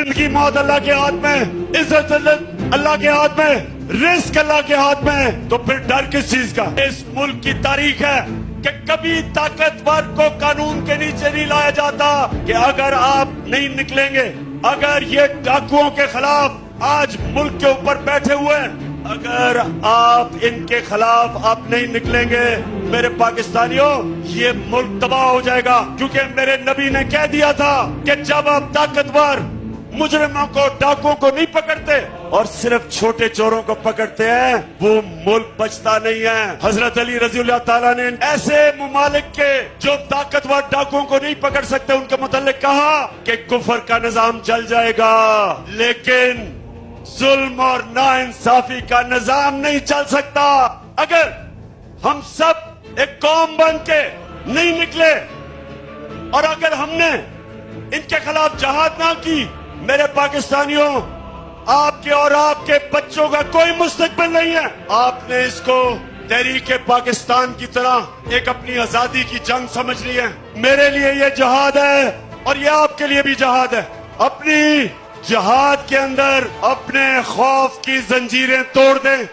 जिंदगी मौत अल्लाह के हाथ में, इज्जत अल्लाह के हाथ में, रिस्क अल्लाह के हाथ में, तो फिर डर किस चीज का? इस मुल्क की तारीख है कि कभी ताकतवर को कानून के नीचे नहीं लाया जाता। कि अगर आप नहीं निकलेंगे, अगर ये डाकुओं के खिलाफ आज मुल्क के ऊपर बैठे हुए हैं, अगर आप इनके खिलाफ आप नहीं निकलेंगे मेरे पाकिस्तानियों, ये मुल्क तबाह हो जाएगा। क्योंकि मेरे नबी ने कह दिया था कि जब आप ताकतवर मुजरिमों को, डाकुओं को नहीं पकड़ते और सिर्फ छोटे चोरों को पकड़ते हैं, वो मुल्क बचता नहीं है। हजरत अली रज़ियल्लाहु ताला ने ऐसे मुमालिक के जो ताकतवर डाकुओं को नहीं पकड़ सकते उनके मुतालिक कहा कि कुफर का निजाम चल जाएगा, लेकिन जुल्म और नाइंसाफी का निजाम नहीं चल सकता। अगर हम सब एक कौम बन के नहीं निकले और अगर हमने इनके खिलाफ जहाद ना की, मेरे पाकिस्तानियों, आपके और आपके बच्चों का कोई मुस्तकबिल नहीं है। आपने इसको तहरीके पाकिस्तान की तरह एक अपनी आजादी की जंग समझ ली है। मेरे लिए ये जहाद है और ये आपके लिए भी जहाद है। अपनी जहाद के अंदर अपने खौफ की जंजीरें तोड़ दें।